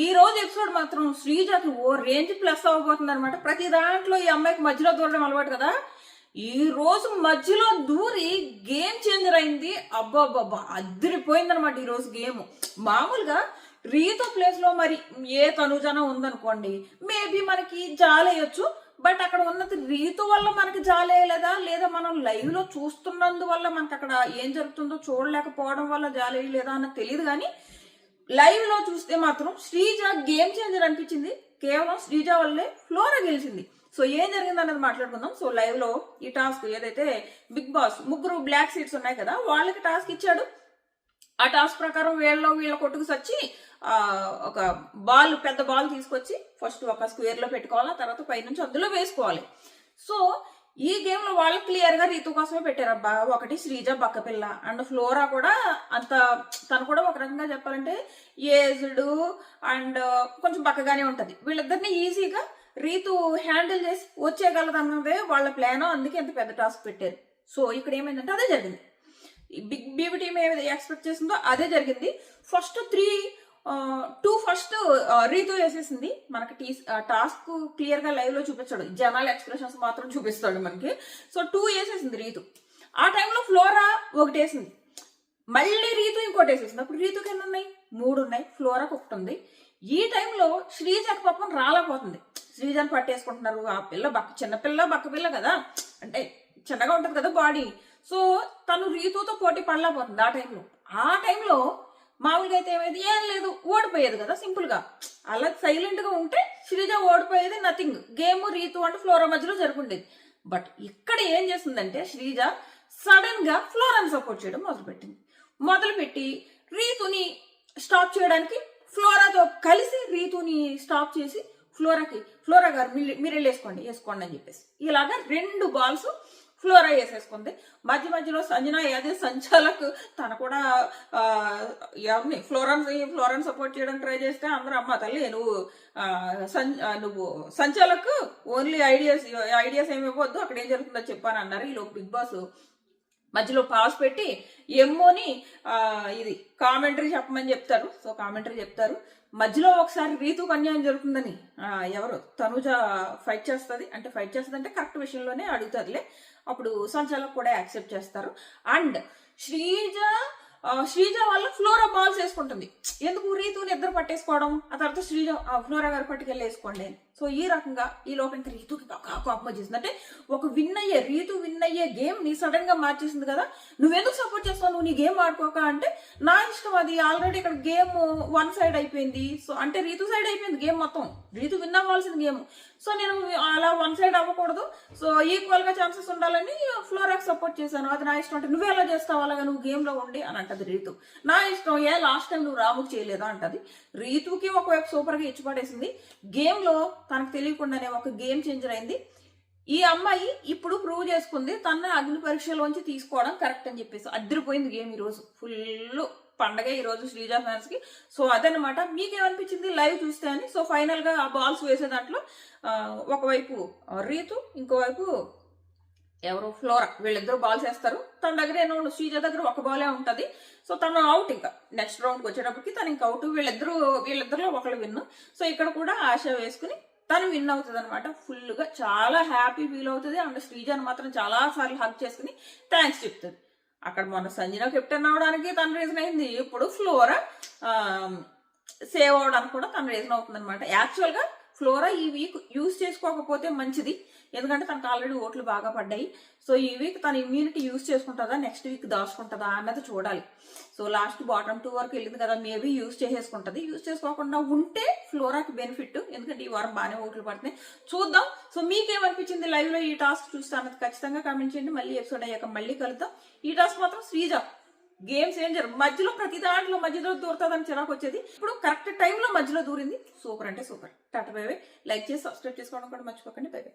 ఈ రోజు ఎపిసోడ్ మాత్రం శ్రీజకి ఓ రేంజ్ ప్లస్ అవ్వబోతుంది అనమాట. ప్రతి దాంట్లో ఈ అమ్మాయికి మధ్యలో దూరడం అలవాటు కదా, ఈ రోజు మధ్యలో దూరి గేమ్ చేంజర్ అయింది. అబ్బాబ్బా అదిరిపోయింది అనమాట ఈ రోజు గేమ్. మామూలుగా రీతు ప్లేస్ లో మరి ఏ తనుజన ఉందనుకోండి, మేబీ మనకి జాలేయచ్చు. బట్ అక్కడ ఉన్నది రీతు వల్ల మనకి జాలేయలేదా, లేదా మనం లైవ్ లో చూస్తున్నందువల్ల మనకి అక్కడ ఏం జరుగుతుందో చూడలేకపోవడం వల్ల జాలేయలేదా అన్నది తెలియదు. కానీ లైవ్ లో చూస్తే మాత్రం శ్రీజ గేమ్ చేంజర్ అనిపించింది. కేవలం శ్రీజ వల్లే ఫ్లోరా గెలిచింది. సో ఏం జరిగింది అన్నది మాట్లాడుకుందాం. సో లైవ్ లో ఈ టాస్క్ ఏదైతే బిగ్ బాస్ ముగ్గురు బ్లాక్ సీట్స్ ఉన్నాయి కదా, వాళ్ళకి టాస్క్ ఇచ్చాడు. ఆ టాస్క్ ప్రకారం వీళ్ళ కొట్టుకు సచ్చి ఒక బాల్, పెద్ద బాల్ తీసుకొచ్చి ఫస్ట్ ఒక స్క్వేర్ లో పెట్టుకోవాలి, తర్వాత పైనుంచి అందులో వేసుకోవాలి. సో ఈ గేమ్ లో వాళ్ళు క్లియర్ గా రీతు కోసమే పెట్టారబ్బా. ఒకటి శ్రీజ బక్కపిల్ల అండ్ ఫ్లోరా కూడా అంత, తను కూడా ఒక రకంగా చెప్పాలంటే ఏజ్డ్ అండ్ కొంచెం బక్కగానే ఉంటది. వీళ్ళిద్దరిని ఈజీగా రీతు హ్యాండిల్ చేసి వచ్చేయగలదన్నదే వాళ్ళ ప్లాన్. అందుకే ఎంత పెద్ద టాస్క్ పెట్టారు. సో ఇక్కడ ఏమైందంటే అదే జరిగింది. బిగ్ బీబీ టీమ్ ఏది ఎక్స్పెక్ట్ చేసిందో అదే జరిగింది. ఫస్ట్ 2 ఫస్ట్ రీతు వేసేసింది. మనకి టాస్క్ క్లియర్ గా లైవ్ లో చూపించాడు, జనాల ఎక్స్ప్రెషన్స్ మాత్రం చూపిస్తాడు మనకి. సో 2 వేసేసింది రీతు. ఆ టైంలో ఫ్లోరా ఒకటి వేసింది, మళ్ళీ రీతు ఇంకోటి వేసేసింది. అప్పుడు రీతుకి ఎన్ని ఉన్నాయి? 3 ఉన్నాయి, ఫ్లోరాకి 1 ఉంది. ఈ టైంలో శ్రీజకి పాపం రాలేకపోతుంది. శ్రీజని పట్టేసుకుంటున్నారు. ఆ పిల్ల చిన్నపిల్ల బక్కపిల్ల కదా, అంటే చిన్నగా ఉంటది కదా బాడీ. సో తను రీతుతో పోటీ పడలేకపోతుంది ఆ టైంలో మామూలుగా అయితే ఏమైంది, ఏం లేదు, ఓడిపోయేది కదా సింపుల్ గా. అలా సైలెంట్ గా ఉంటే శ్రీజ ఓడిపోయేది, నథింగ్. గేమ్ రీతు అంటే ఫ్లోరా మధ్యలో జరుగుండేది. బట్ ఇక్కడ ఏం చేస్తుందంటే శ్రీజ సడన్ గా ఫ్లోరాని సపోర్ట్ చేయడం మొదలుపెట్టి రీతుని స్టాప్ చేయడానికి ఫ్లోరాతో కలిసి రీతుని స్టాప్ చేసి ఫ్లోరా గారు మీరు వేసుకోండి అని చెప్పేసి ఇలాగా 2 బాల్స్ ఫ్లోరా వేసేసుకుంది. మధ్యలో సంజన అదే సంచాలక్ తను కూడా ఎవరిని ఫ్లోరాన్ సపోర్ట్ చేయడానికి ట్రై చేస్తే అందరూ అమ్మ తల్లి నువ్వు సంచాలక్ ఓన్లీ ఐడియాస్ ఏమి ఇవ్వద్దు, అక్కడ ఏం జరుగుతుందో చెప్పాను అన్నారు. ఈలోపు బిగ్ బాస్ మధ్యలో పాస్ పెట్టి ఎమ్మోని ఇది కామెంటరీ చెప్పమని చెప్తారు. సో కామెంటరీ చెప్తారు. మధ్యలో ఒకసారి రీతుకు అన్యాయం జరుగుతుందని ఎవరు తనుజ ఫైట్ చేస్తుంది అంటే కరెక్ట్ విషయంలోనే అడుగుతుందిలే. అప్పుడు సంచాలక్ కూడా యాక్సెప్ట్ చేస్తారు. అండ్ శ్రీజ వల్ల ఫ్లోరా బాల్స్ వేసుకుంటుంది. ఎందుకు రీతుని ఇద్దరు పట్టేసుకోవడం, ఆ తర్వాత ఫ్లోరా గారు పట్టుకెళ్ళి వేసుకోండి. సో ఈ రకంగా ఈ లోపు ఇంకా రీతుకి కోపం వచ్చేసింది. అంటే ఒక రీతు విన్ అయ్యే గేమ్ ని సడన్ గా మార్చేసింది కదా, నువ్వెందుకు సపోర్ట్ చేస్తావు, నువ్వు నీ గేమ్ ఆడుకోక అంటే నా ఇష్టం అది. ఆల్రెడీ ఇక్కడ గేమ్ 1 సైడ్ అయిపోయింది. సో అంటే రీతు సైడ్ అయిపోయింది గేమ్ మొత్తం, రీతు విన్ అవ్వాల్సిన గేమ్. సో నేను అలా 1 సైడ్ అవ్వకూడదు, సో ఈక్వల్ గా ఛాన్సెస్ ఉండాలని ఫ్లోరాకి సపోర్ట్ చేశాను. అది నా ఇష్టం. అంటే నువ్వే ఎలా చేస్తావు, అలాగా నువ్వు గేమ్ లో ఉండి అని అంటది రీతు. నా ఇష్టం, లాస్ట్ టైం నువ్వు రాముకి చేయలేదా అంటది. రీతుకి ఒకవైపు సూపర్ గా ఇచ్చిపడేసింది. గేమ్ లో తనకు తెలియకుండానే ఒక గేమ్ చేంజర్ అయింది. ఈ అమ్మాయి ఇప్పుడు ప్రూవ్ చేసుకుంది తన అగ్ని పరీక్షలోంచి తీసుకోవడం కరెక్ట్ అని చెప్పేసి. అదిరిపోయింది గేమ్ ఈ రోజు. ఫుల్ పండగ ఈ రోజు శ్రీజ ఫ్యాన్స్ కి. సో అదనమాట. మీకేమనిపించింది లైవ్ చూస్తే అని? సో ఫైనల్ గా ఆ బాల్స్ వేసే దాంట్లో ఒకవైపు రీతు, ఇంకోవైపు ఎవరు ఫ్లోరా, వీళ్ళిద్దరు బాల్స్ వేస్తారు. తన దగ్గర శ్రీజ దగ్గర ఒక బాలే ఉంటది. సో తను అవుట్. ఇంకా నెక్స్ట్ రౌండ్కి వచ్చేటప్పటికి తను ఇంకా అవుట్. వీళ్ళిద్దరిలో ఒకళ్ళు విన్. సో ఇక్కడ కూడా ఆశ వేసుకుని తను విన్ అవుతుంది అనమాట. ఫుల్ గా చాలా హ్యాపీ ఫీల్ అవుతుంది. అండ్ శ్రీజను మాత్రం చాలా సార్లు హగ్ చేసుకుని థ్యాంక్స్ చెప్తుంది. అక్కడ మొన్న సంజన కెప్టెన్ అవడానికి తన రీజన్ అయింది, ఇప్పుడు ఫ్లోరా సేవ్ అవడానికి కూడా తన రీజన్ అవుతుంది అనమాట. యాక్చువల్ గా ఫ్లోరా ఈ వీక్ యూజ్ చేసుకోకపోతే మంచిది, ఎందుకంటే తనకు ఆల్రెడీ ఓట్లు బాగా పడ్డాయి. సో ఈ వీక్ తన ఇమ్యూనిటీ యూజ్ చేసుకుంటుందా, నెక్స్ట్ వీక్ దాచుకుంటుందా అన్నది చూడాలి. సో లాస్ట్ బాటమ్ 2 వరకు వెళ్ళింది కదా, మేబీ యూజ్ చేసేసుకుంటుంది. యూజ్ చేసుకోకుండా ఉంటే ఫ్లోరాకి బెనిఫిట్, ఎందుకంటే ఈ వారం బాగానే ఓట్లు పడుతున్నాయి. చూద్దాం. సో మీకేమనిపించింది లైవ్ లో ఈ టాస్క్ చూస్తే అన్నది ఖచ్చితంగా కామెంట్ చేయండి. మళ్ళీ ఎపిసోడ్ అయ్యాక మళ్ళీ కలుద్దాం. ఈ టాస్క్ మాత్రం శ్రీజ గేమ్స్ ఏం మధ్యలో ప్రతి దాంట్లో మధ్యలో దూరుతుందని చిరాకు వచ్చేది. ఇప్పుడు కరెక్ట్ టైంలో మధ్యలో దూరింది. సూపర్ అంటే super. Tata bye by. Like చేసి సబ్స్క్రైబ్ చేసుకోవడం కూడా మర్చిపోకండి. By by.